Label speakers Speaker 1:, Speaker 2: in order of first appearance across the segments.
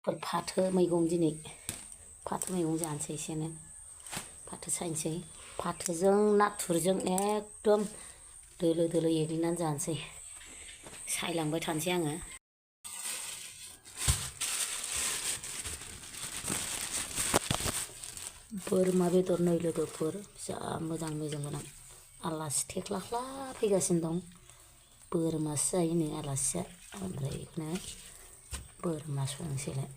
Speaker 1: फाथो मैगं दिनै फाथो मैगं जानोसै एसेनो फाथो सायनोसै फाथोजों नाथुरजों एकदम दोलो दोलो एग्लिनानै जानोसै सायलांबाय थानोसै आङो बोरमा बेदर नैलोगोफोर जा मोजां मेजेम गोनां आलासि थेख्लाख्ला फैगासिनो दं बोरमासो जायोनो आलासिया ओमफ्राय बेखौनो बोरमा संनोसैलाय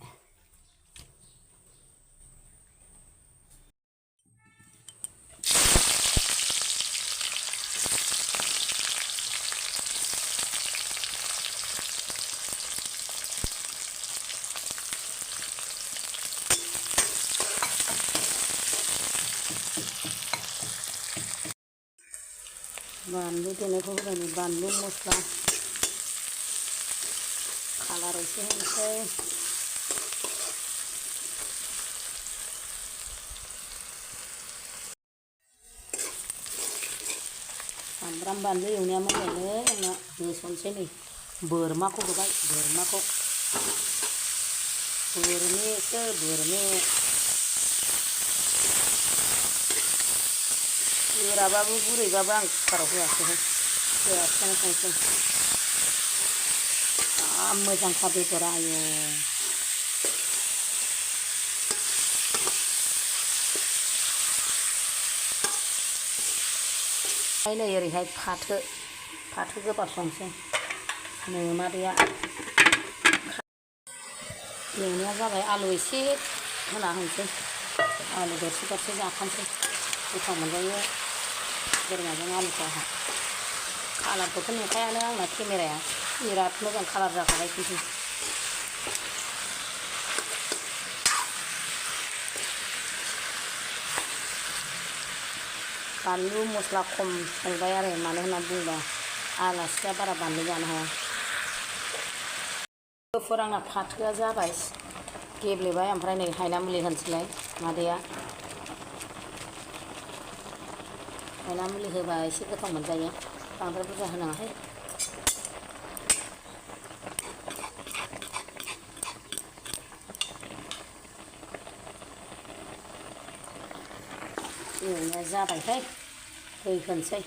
Speaker 1: बानलु देनायखौ होबाय बानलु मस्ला कालार एसे होनोसै सामब्राम बानलु एवनाया मोजाङै आंना होसनसै नै बोरमाखौ होबाय बोरमेसो बोरमे गोराबाबो गुरैबाबो आं कुकाराव होआखैहाय होआखैनो संसै मोजांखा बेदरा आयौ नै ओरैहाय फाथो गोबाब संसै मादैया एवनाया जाबाय आलु एसे होना होनोसै आलु दरसे जाखानोसै गोथाव मोनजायो बोरमाजों आलुखौ आंहा कालारखौथ' नुखायानो आंना केमेराया बिराद मोजां कालार जाखाबाय खिन्थु बानलु मस्ला खम संबाय आरो मानो होनना बुङोबा आलासिया बारा बानलु जानो हाया गोफोर आंना फाथोआ जाबाय गेब्लेबाय ओमफ्राय नै हायना मुलि होनोसैलाय मादैया हायना मुलि होबा एसे गोथाव मोनजायो बांद्राय बुरजा होनाङाहाय एवनाया जाबायहाय दै होनोसै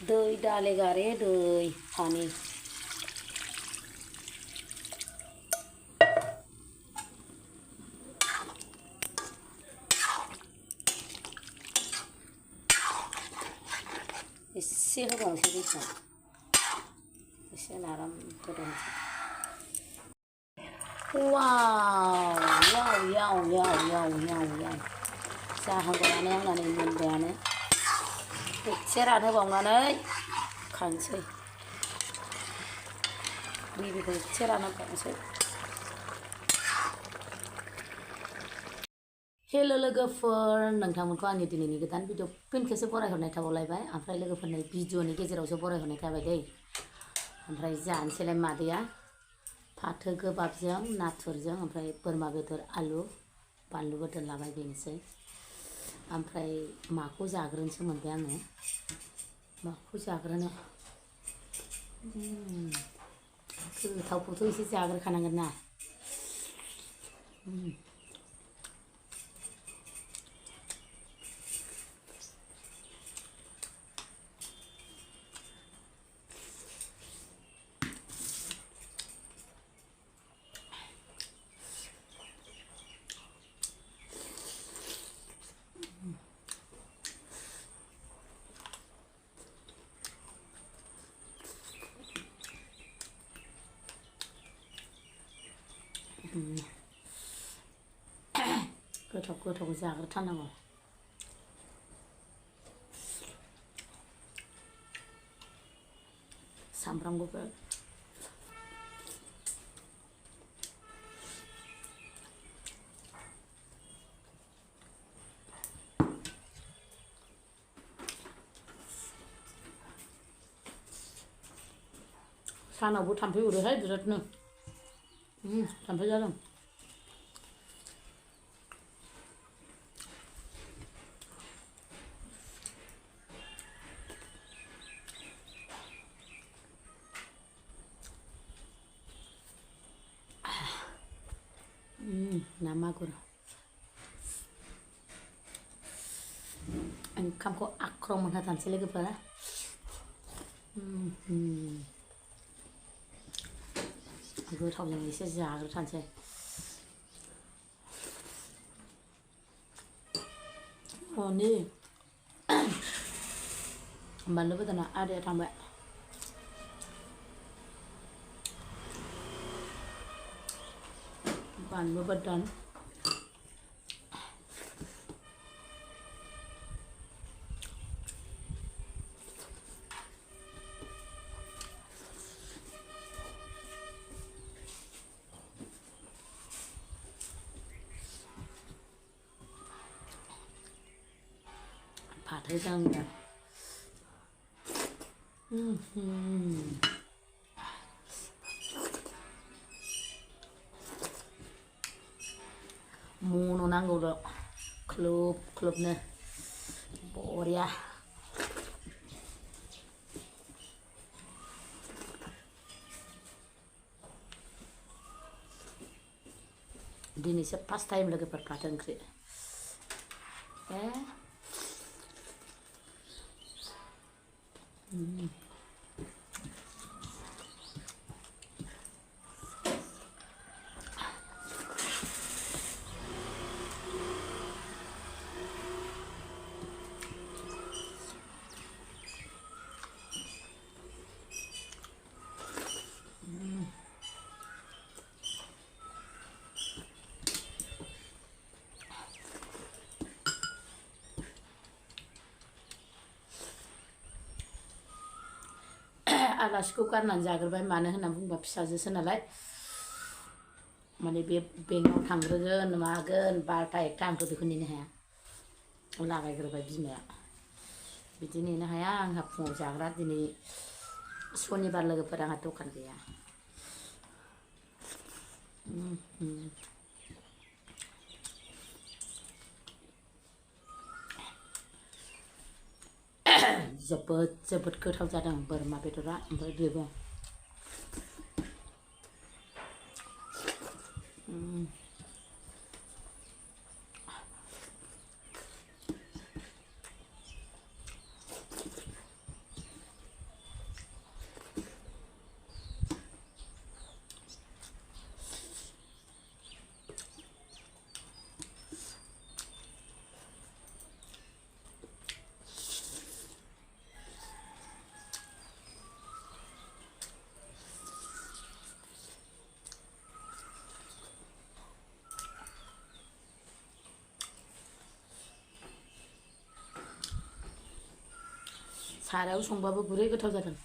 Speaker 1: दै दाले गारे दै पानि एसे होबावनोसै दैखौ एसे आराम गोदौनोसै वाव जाहांबायानो आंना नै मोनबायानो एसे रानहोबावनानै खांसै दैखौ एसे रानहोबावनोसै हेल' लोगोफोर नोंथांमोनखौ आंनि दिनैनि गोदान भिडिअ फिन खेबसे बरायहरनाय थाबावलायबाय ओमफ्राय लोगोफोरनि भिडिअनि गेजेरावसो बरायहरनाय थाबाय दै ओमफ्राय जानोसैलाय मादैया फाथो गोबाबजों नाथुरजों ओमफ्राय बोरमा बेदर आलु बानलु बोरदोन लाबाय बेनोसै ओमफ्राय माखौ जाग्रोनोसो मोनबाय आङो माखौ जाग्रोनो गोथावखौथ' एसे जाग्रोखानांगोन ना गोथाव जाग्रोथारनांगौ सामब्राम गुफुर सानावबो थाम्फै अरोहाय बिरादनो थाम्फै जादों ना मागुर ओंखामखौ आख्रम मोनहा थानोसै लोगोफोरा गोथावजों एसे जाग्रोथानोसै न'नि बानलु गोदाना आदाया थांबाय बानलु गोदान फाथोजों मन' नांगौल' ख्लोब ख्लोबनो बरिया दिनैसो फार्स्ट टाइम लोगोफोर फाथो ओंख्रि आलासिखौ गारनानै जाग्रोबाय मानो होननानै बुंबा फिसाजोसो नालाय माने बे बेंकआव थांग्रोगोन मागोन 12टा 1टा आंथ' बेखौ नेनो हाया लागायग्रोबाय बिमाया बिदि नेनो हाया आंहा फुङाव जाग्रा दिनै सनिबार लोगोफोर आंहा दखान गैया जोबोद जोबोद गोथाव जादों बोरमा बेदरा ओमफ्राय बेबो सारायाव संबाबो गुरै गोथाव जादों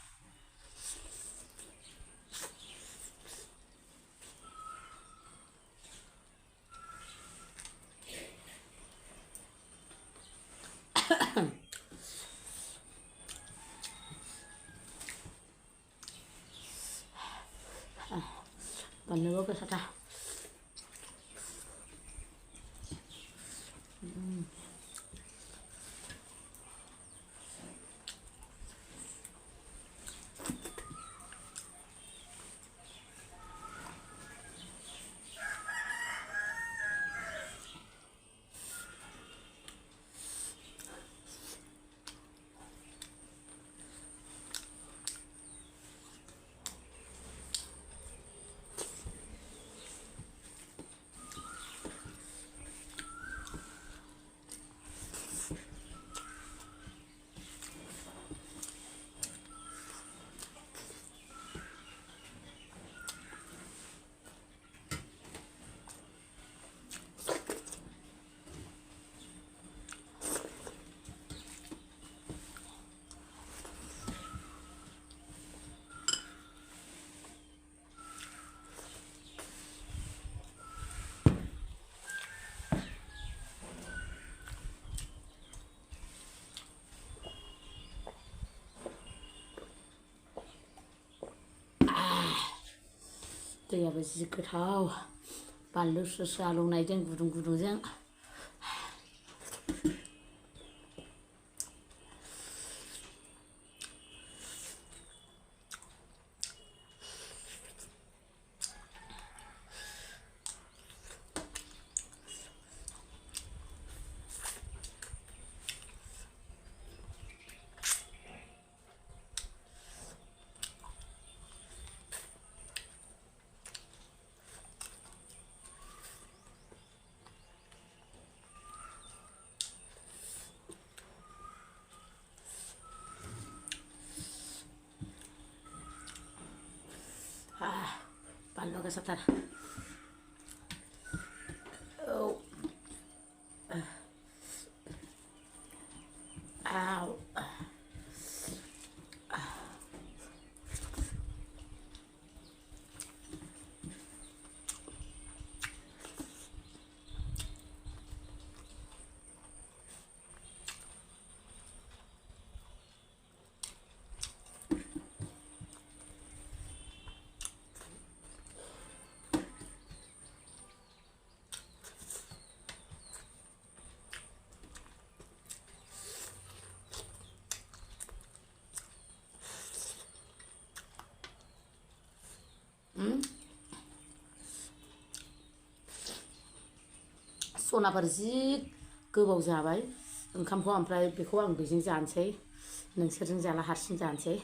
Speaker 1: बानलुबो गोसाथार दैयाबो जि गोथाव बानलु स्रो आलौनायजों गुदुं गुदुंजों सान्दुं गोसाथार औ आव सनाफोर जि गोबाव जाबाय ओंखामखौ ओमफ्राय बेखौ आं बेजों जानोसै नोंसोरजों जाला हारसिं जानोसै